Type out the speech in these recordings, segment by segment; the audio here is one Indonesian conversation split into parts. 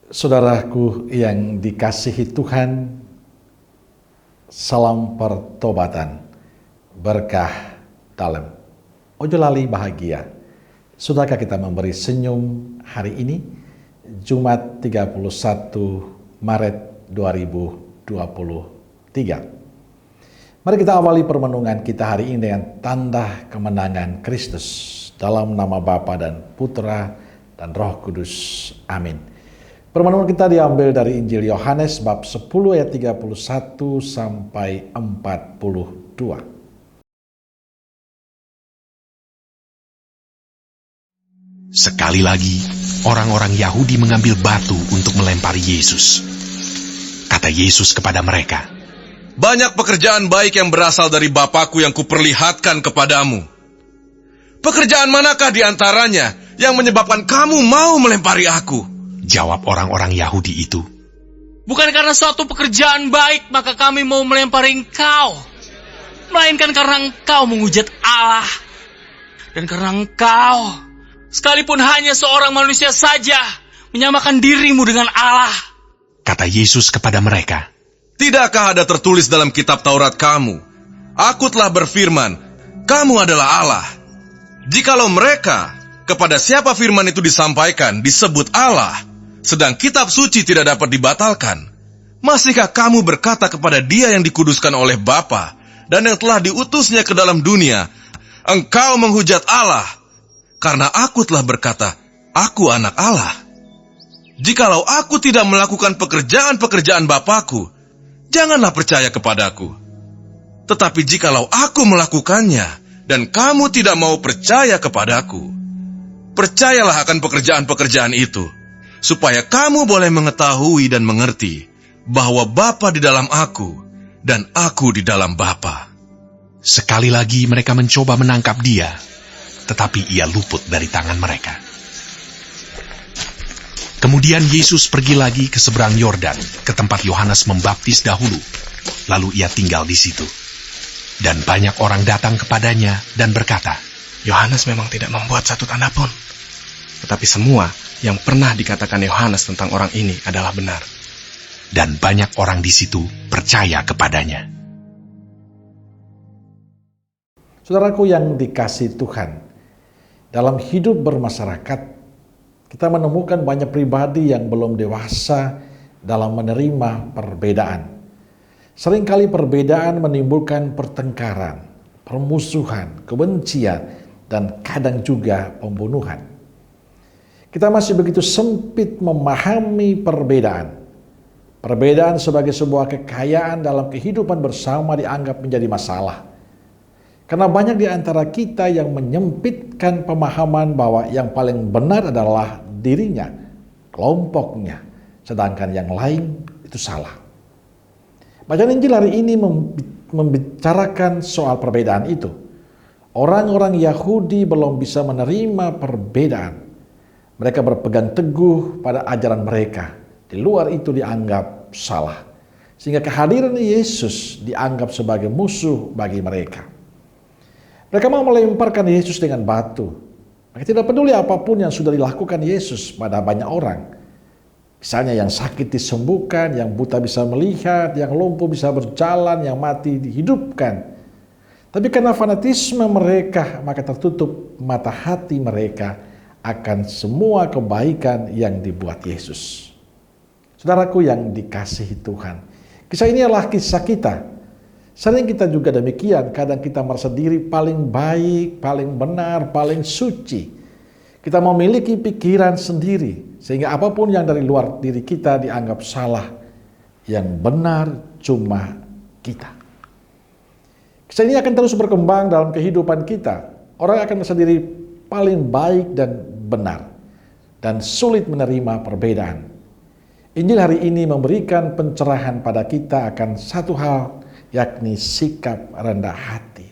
Saudaraku yang dikasihi Tuhan, salam pertobatan, berkah dalam. Ojo lali bahagia. Sudahkah kita memberi senyum hari ini, Jumat 31 Maret 2023. Mari kita awali permenungan kita hari ini dengan tanda kemenangan Kristus. Dalam nama Bapa dan Putra dan Roh Kudus. Amin. Permenungan kita diambil dari Injil Yohanes bab 10 ayat 31 sampai 42. Sekali lagi, orang-orang Yahudi mengambil batu untuk melempari Yesus. Kata Yesus kepada mereka, "Banyak pekerjaan baik yang berasal dari Bapakku yang kuperlihatkan kepadamu. Pekerjaan manakah di antaranya yang menyebabkan kamu mau melempari aku?" Jawab orang-orang Yahudi itu, "Bukan karena suatu pekerjaan baik maka kami mau melempari engkau, melainkan karena engkau menghujat Allah. Dan karena engkau, sekalipun hanya seorang manusia saja, menyamakan dirimu dengan Allah." Kata Yesus kepada mereka, "Tidakkah ada tertulis dalam kitab Taurat kamu, Aku telah berfirman, kamu adalah Allah? Jikalau mereka, kepada siapa firman itu disampaikan, disebut Allah, sedang kitab suci tidak dapat dibatalkan, masihkah kamu berkata kepada Dia yang dikuduskan oleh Bapa dan yang telah diutusnya ke dalam dunia, engkau menghujat Allah, karena aku telah berkata, aku anak Allah? Jikalau aku tidak melakukan pekerjaan-pekerjaan Bapakku, janganlah percaya kepadaku. Tetapi jikalau aku melakukannya, dan kamu tidak mau percaya kepadaku, percayalah akan pekerjaan-pekerjaan itu, supaya kamu boleh mengetahui dan mengerti bahwa Bapa di dalam aku dan aku di dalam Bapa." sekali lagi mereka mencoba menangkap dia, tetapi ia luput dari tangan mereka. Kemudian Yesus pergi lagi ke seberang Yordan, ke tempat Yohanes membaptis dahulu, lalu ia tinggal di situ. Dan banyak orang datang kepadanya dan berkata, Yohanes memang tidak membuat satu tanda pun, tetapi semua yang pernah dikatakan Yohanes tentang orang ini adalah benar. dan banyak orang di situ percaya kepadanya. Saudaraku yang dikasihi Tuhan, dalam hidup bermasyarakat, kita menemukan banyak pribadi yang belum dewasa dalam menerima perbedaan. Seringkali perbedaan menimbulkan pertengkaran, permusuhan, kebencian, dan kadang juga pembunuhan. Kita masih begitu sempit memahami perbedaan. Perbedaan sebagai sebuah kekayaan dalam kehidupan bersama dianggap menjadi masalah. Karena banyak di antara kita yang menyempitkan pemahaman bahwa yang paling benar adalah dirinya, kelompoknya, sedangkan yang lain itu salah. Bacaan Injil hari ini membicarakan soal perbedaan itu. Orang-orang Yahudi belum bisa menerima perbedaan. Mereka berpegang teguh pada ajaran mereka. Di luar itu dianggap salah. Sehingga kehadiran Yesus dianggap sebagai musuh bagi mereka. Mereka mau melemparkan Yesus dengan batu. Mereka tidak peduli apapun yang sudah dilakukan Yesus pada banyak orang. Misalnya yang sakit disembuhkan, yang buta bisa melihat, yang lumpuh bisa berjalan, yang mati dihidupkan. Tapi karena fanatisme mereka, maka tertutup mata hati mereka akan semua kebaikan yang dibuat Yesus. Saudaraku yang dikasihi Tuhan, kisah ini adalah kisah kita. Sering kita juga demikian, kadang kita merasa diri paling baik, paling benar, paling suci. Kita memiliki pikiran sendiri, sehingga apapun yang dari luar diri kita dianggap salah. Yang benar cuma kita. Kisah ini akan terus berkembang dalam kehidupan kita. Orang akan merasa diri paling baik dan benar, dan sulit menerima perbedaan. Injil hari ini memberikan pencerahan pada kita akan satu hal, yakni sikap rendah hati.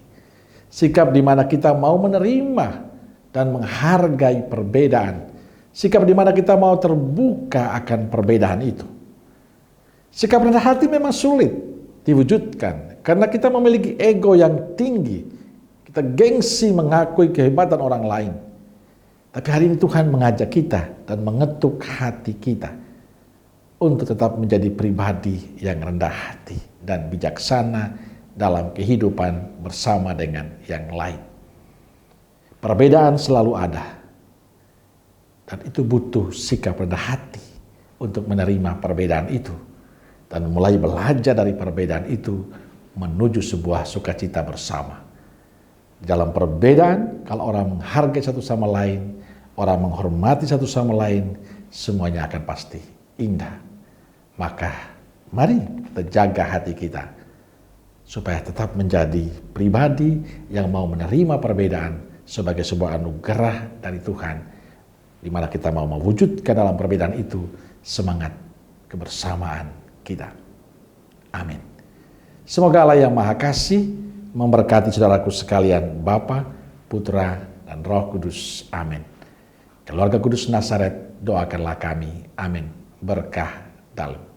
Sikap di mana kita mau menerima dan menghargai perbedaan. Sikap di mana kita mau terbuka akan perbedaan itu. Sikap rendah hati memang sulit diwujudkan karena kita memiliki ego yang tinggi. Kita gengsi mengakui kehebatan orang lain. Tapi hari ini Tuhan mengajak kita dan mengetuk hati kita. untuk tetap menjadi pribadi yang rendah hati dan bijaksana dalam kehidupan bersama dengan yang lain. Perbedaan selalu ada, dan itu butuh sikap rendah hati untuk menerima perbedaan itu dan mulai belajar dari perbedaan itu menuju sebuah sukacita bersama. Dalam perbedaan, kalau orang menghargai satu sama lain, orang menghormati satu sama lain, semuanya akan pasti indah. Maka mari kita jaga hati kita supaya tetap menjadi pribadi yang mau menerima perbedaan sebagai sebuah anugerah dari Tuhan, di mana kita mau mewujudkan dalam perbedaan itu semangat kebersamaan kita. Amin. Semoga Allah yang Maha Kasih memberkati saudaraku sekalian, Bapa, Putra, dan Roh Kudus. Amin. Keluarga Kudus Nazaret, doakanlah kami. Amin. Berkah dalam.